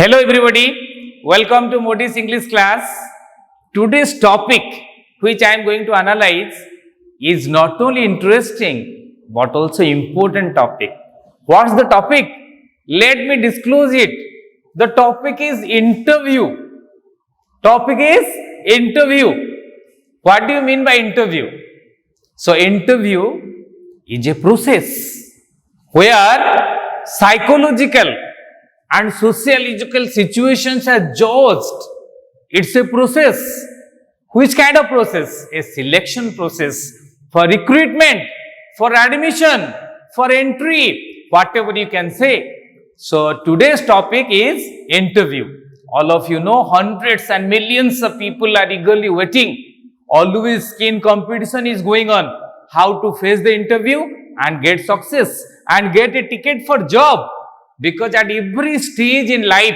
Hello everybody, welcome to Modi's English class. Today's topic which I am going to analyze is not only interesting but also important topic. What's the topic? Let me disclose it. The topic is interview. Topic is interview. What do you mean by interview? So interview is a process where psychological and sociological situations are judged. It's a process. Which kind of process? A selection process for recruitment, for admission, for entry, whatever you can say. So today's topic is interview. All of you know hundreds and millions of people are eagerly waiting. Always keen competition is going on. How to face the interview and get success and get a ticket for job. Because at every stage in life,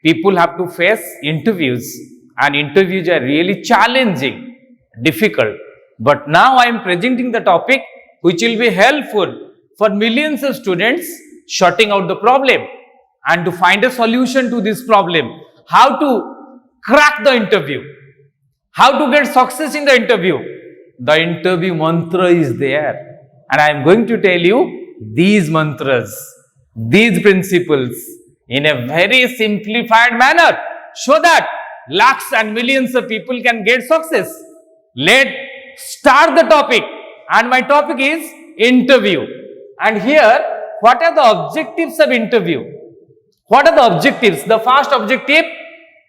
people have to face interviews, and interviews are really challenging, difficult. But now I am presenting the topic which will be helpful for millions of students sorting out the problem and to find a solution to this problem. How to crack the interview, how to get success in the interview. The interview mantra is there, and I am going to tell you these mantras, these principles in a very simplified manner so that lakhs and millions of people can get success. Let's start the topic, and my topic is interview. And here, what are the objectives of interview? What are the objectives? The first objective,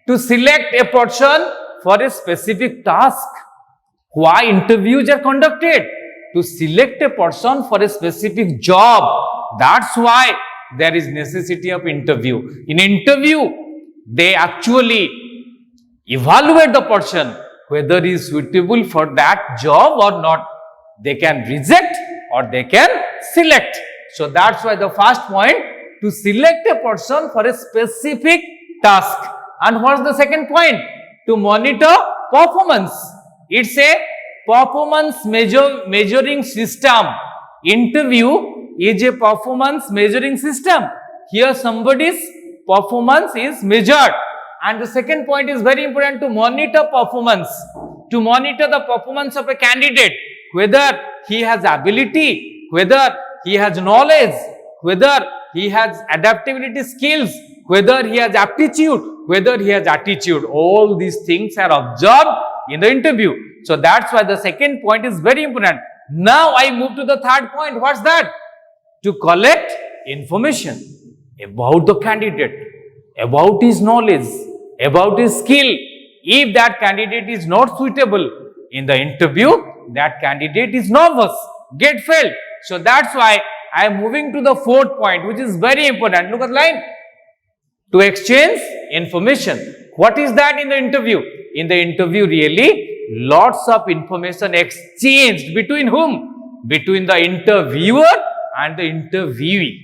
to select a person for a specific task. Why interviews are conducted? To select a person for a specific job. That's why there is necessity of interview. In interview, they actually evaluate the person whether he is suitable for that job or not. They can reject or they can select. So that's why the first point, to select a person for a specific task. And what's the second point? To monitor performance. It's a performance measuring system. Interview is a performance measuring system. Here somebody's performance is measured. And the second point is very important, to monitor performance. To monitor the performance of a candidate, whether he has ability, whether he has knowledge, whether he has adaptability skills, whether he has aptitude, whether he has attitude. All these things are observed in the interview. So that's why the second point is very important. Now I move to the third point. What's that? To collect information about the candidate, about his knowledge, about his skill. If that candidate is not suitable in the interview, that candidate is nervous, get failed. So that's why I am moving to the fourth point, which is very important. Look at the line. To exchange information. What is that in the interview? In the interview, really, lots of information exchanged between whom? Between the interviewer and the interviewee.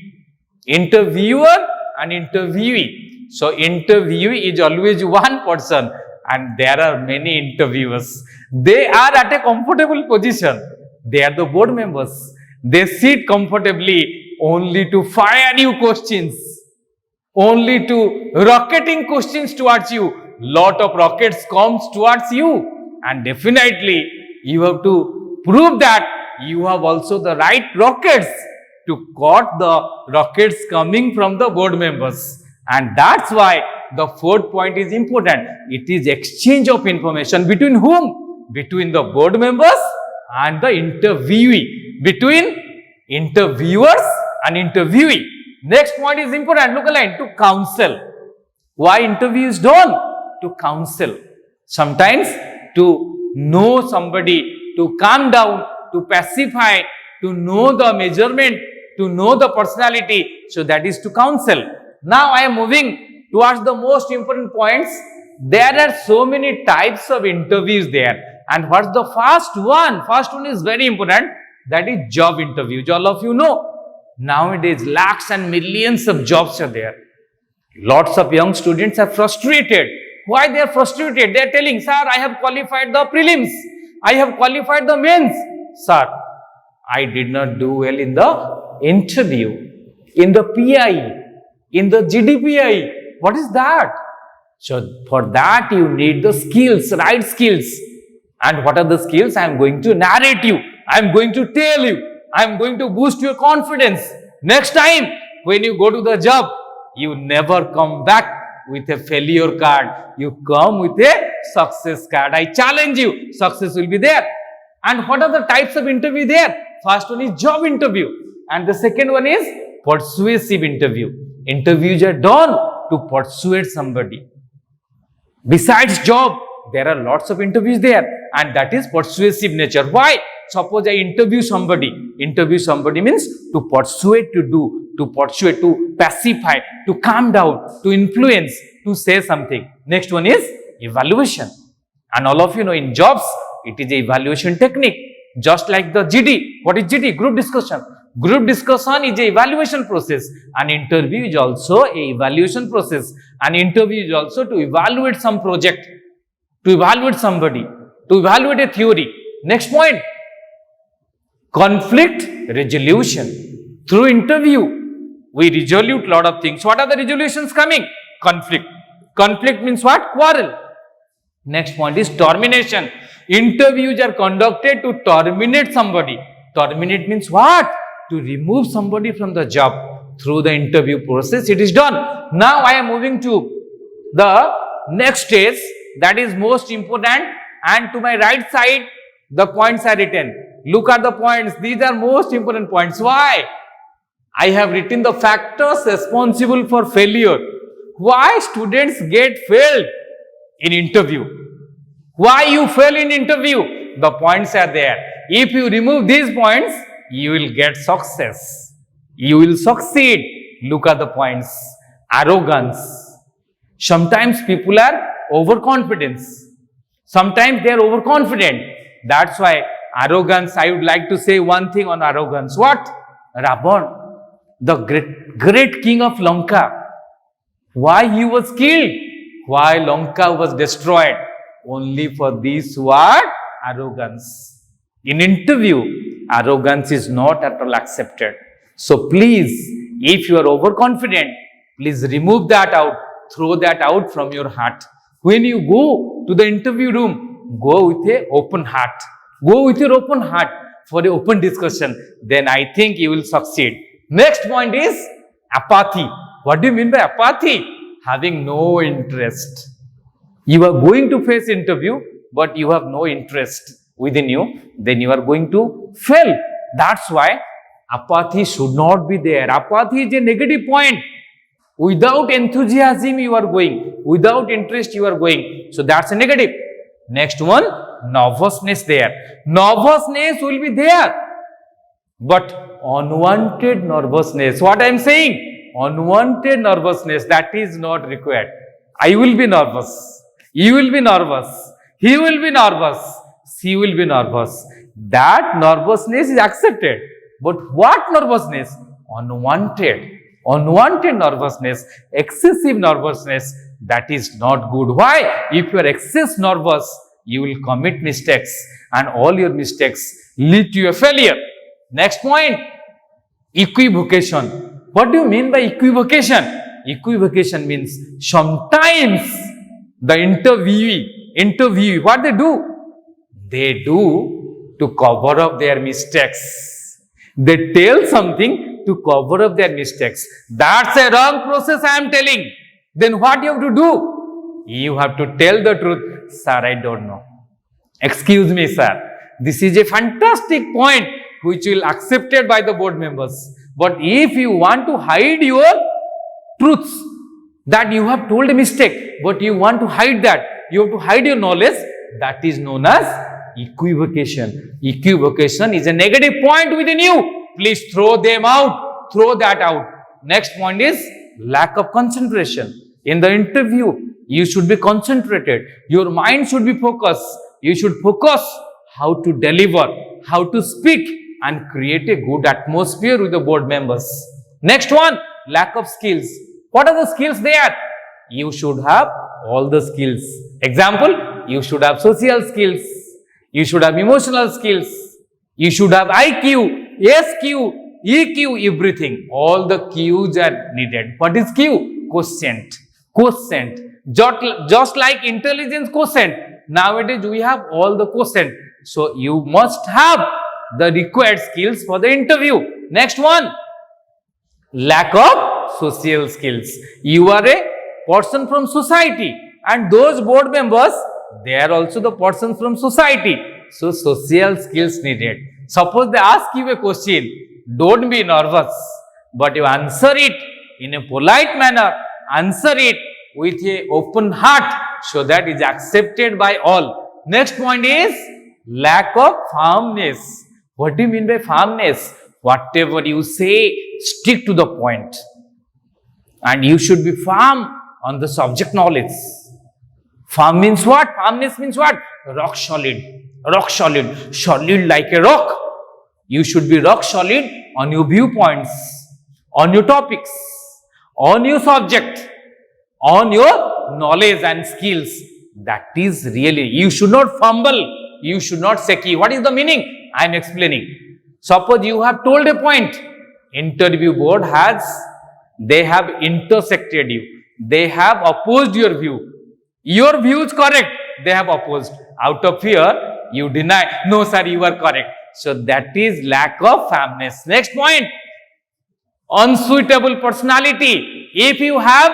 Interviewer and interviewee. So interviewee is always one person and there are many interviewers. They are at a comfortable position. They are the board members. They sit comfortably only to fire you questions, only to rocketing questions towards you. Lot of rockets comes towards you, and definitely you have to prove that you have also the right rockets to caught the rockets coming from the board members. And that's why the fourth point is important. It is exchange of information between whom? Between the board members and the interviewee. Between interviewers and interviewee. Next point is important. Look at line. To counsel. Why interview is done? To counsel. Sometimes to know somebody, to calm down, to pacify, to know the measurement, to know the personality. So that is to counsel. Now I am moving towards the most important points. There are so many types of interviews there. And what's the first one? First one is very important. That is job interview. All of you know. Nowadays, lakhs and millions of jobs are there. Lots of young students are frustrated. Why they are frustrated? They are telling, sir, I have qualified the prelims. I have qualified the mains. Sir, I did not do well in the interview, in the PI, in the GDPI. What is that? So for that you need the skills, right skills. And what are the skills? I am going to narrate you. I am going to tell you. I am going to boost your confidence. Next time when you go to the job, you never come back with a failure card. You come with a success card. I challenge you. Success will be there. And what are the types of interview there? First one is job interview. And the second one is persuasive interview. Interviews are done to persuade somebody. Besides job, there are lots of interviews there, and that is persuasive nature. Why? Suppose I interview somebody. Interview somebody means to persuade to do, to persuade, to pacify, to calm down, to influence, to say something. Next one is evaluation. And all of you know in jobs, it is a evaluation technique. Just like the GD. What is GD? Group discussion. Group discussion is a evaluation process. An interview is also a evaluation process. An interview is also to evaluate some project, to evaluate somebody, to evaluate a theory. Next point, conflict resolution. Through interview, we resolve lot of things. What are the resolutions coming? Conflict. Conflict means what? Quarrel. Next point is termination. Interviews are conducted to terminate somebody. Terminate means what? To remove somebody from the job. Through the interview process, it is done. Now I am moving to the next stage, that is most important, and to my right side the points are written. Look at the points. These are most important points. Why? I have written the factors responsible for failure. Why students get failed in interview? Why you fail in interview? The points are there. If you remove these points, you will get success. You will succeed. Look at the points. Arrogance. Sometimes people are overconfidence. Sometimes they are overconfident. That's why arrogance, I would like to say one thing on arrogance. What? Ravan, the great king of Lanka. Why he was killed? Why Lanka was destroyed? Only for this word, arrogance. In interview, arrogance is not at all accepted. So please, if you are overconfident, please remove that out. Throw that out from your heart. When you go to the interview room, go with an open heart. Go with your open heart for the open discussion. Then I think you will succeed. Next point is apathy. What do you mean by apathy? Having no interest. You are going to face interview, but you have no interest within you. Then you are going to fail. That's why apathy should not be there. Apathy is a negative point. Without enthusiasm you are going. Without interest you are going. So that's a negative. Next one, nervousness there. Nervousness will be there. But unwanted nervousness. What I am saying? Unwanted nervousness, that is not required. I will be nervous. You will be nervous. He will be nervous. She will be nervous. That nervousness is accepted. But what nervousness? Unwanted. Unwanted nervousness, excessive nervousness, that is not good. Why? If you are excess nervous, you will commit mistakes, and all your mistakes lead to a failure. Next point, equivocation. What do you mean by equivocation? Equivocation means sometimes the interviewee, what they do? They do to cover up their mistakes. They tell something to cover up their mistakes. That's a wrong process I am telling. Then what you have to do? You have to tell the truth. Sir, I don't know. Excuse me, sir. This is a fantastic point which will accepted by the board members. But if you want to hide your truths, that you have told a mistake, but you want to hide that, you have to hide your knowledge, that is known as equivocation. Equivocation is a negative point within you. Please throw them out. Throw that out. Next point is lack of concentration. In the interview, you should be concentrated. Your mind should be focused. You should focus how to deliver, how to speak, and create a good atmosphere with the board members. Next one, lack of skills. What are the skills there? You should have all the skills. Example, you should have social skills. You should have emotional skills. You should have IQ, SQ, EQ, everything. All the Qs are needed. What is Q? Quotient. quotient. Just like intelligence quotient, nowadays we have all the quotient. So you must have the required skills for the interview. Next one, lack of social skills. You are a person from society, and those board members, they are also the persons from society. So social skills needed. Suppose they ask you a question, don't be nervous, but you answer it in a polite manner, answer it with a open heart, so that is accepted by all. Next point is lack of firmness. What do you mean by firmness? Whatever you say, stick to the point. And you should be firm on the subject knowledge. Firm means what? Firmness means what? Rock solid. Rock solid. Solid like a rock. You should be rock solid on your viewpoints, on your topics, on your subject, on your knowledge and skills. That is really, you should not fumble. You should not say, what is the meaning? I am explaining. Suppose you have told a point. Interview board they have intersected you. They have opposed your view. Your view is correct. They have opposed. Out of fear, you deny. No, sir, you are correct. So that is lack of firmness. Next point, unsuitable personality. If you have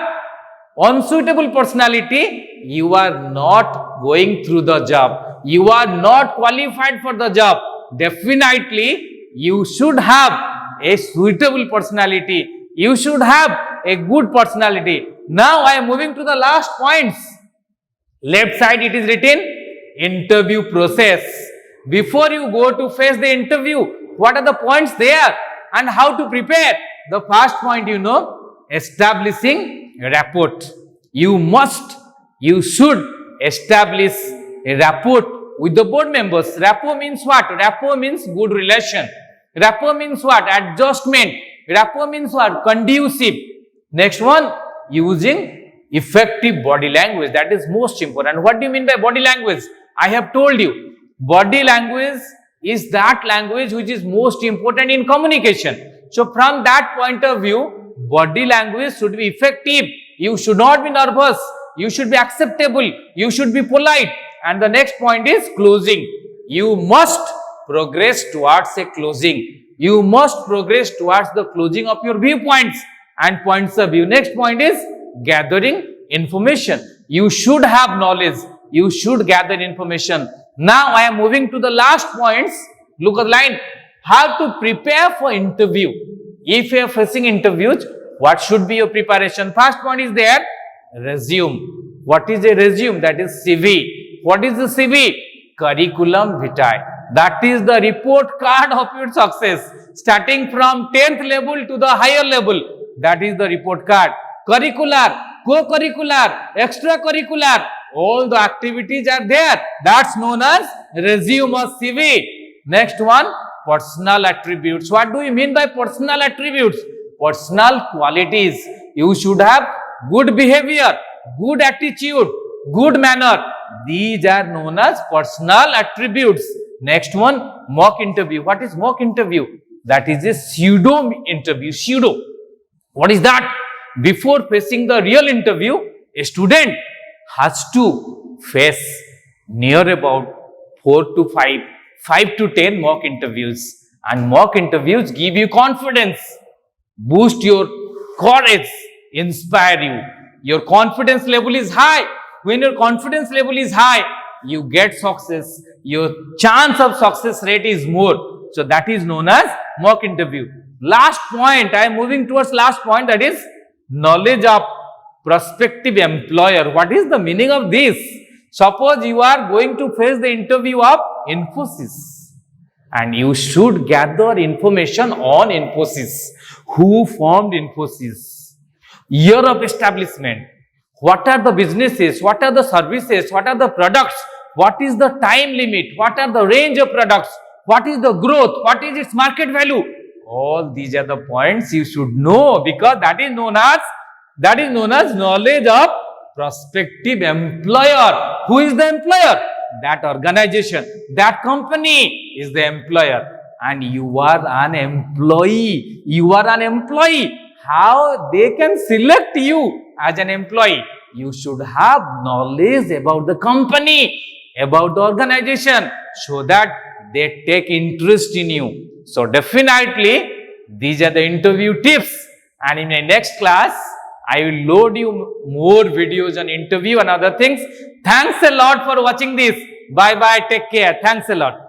unsuitable personality, you are not going through the job. You are not qualified for the job. Definitely, you should have a suitable personality. You should have a good personality. Now, I am moving to the last points. Left side, it is written, interview process. Before you go to face the interview, what are the points there and how to prepare? The first point, establishing a rapport. You should establish a rapport with the board members. Rapport means what? Rapport means good relation. Rapport means what? Adjustment. Rapport means what? Conducive. Next one, using effective body language. That is most important. What do you mean by body language? I have told you, body language is that language which is most important in communication. So from that point of view, body language should be effective. You should not be nervous. You should be acceptable. You should be polite. And the next point is closing. You must progress towards a closing. You must progress towards the closing of your viewpoints and points of view. Next point is gathering information. You should have knowledge. You should gather information. Now I am moving to the last points. Look at the line. How to prepare for interview. If you are facing interviews, what should be your preparation? First point is there, resume. What is a resume? That is CV. What is the CV? Curriculum vitae. That is the report card of your success. Starting from 10th level to the higher level. That is the report card. Curricular, co-curricular, extracurricular. All the activities are there. That's known as resume or CV. Next one, personal attributes. What do you mean by personal attributes? Personal qualities. You should have good behavior, good attitude, good manner. These are known as personal attributes. Next one, mock interview. What is mock interview? That is a pseudo interview. Pseudo. What is that? Before facing the real interview, a student has to face near about 4 to 5 to 10 mock interviews. And mock interviews give you confidence, boost your courage, inspire you. Your confidence level is high. When your confidence level is high, you get success. Your chance of success rate is more. So that is known as mock interview. Last point, I am moving towards last point, that is knowledge of prospective employer. What is the meaning of this? Suppose you are going to face the interview of Infosys and you should gather information on Infosys. Who formed Infosys? Year of establishment. What are the businesses? What are the services? What are the products? What is the time limit? What are the range of products? What is the growth? What is its market value? All these are the points you should know, because that is known as knowledge of prospective employer. Who is the employer? That organization, that company is the employer, and you are an employee. You are an employee. How they can select you as an employee, you should have knowledge about the company, about the organization, so that they take interest in you. So definitely, these are the interview tips, and in my next class, I will load you more videos on interview and other things. Thanks a lot for watching this. Bye bye. Take care. Thanks a lot.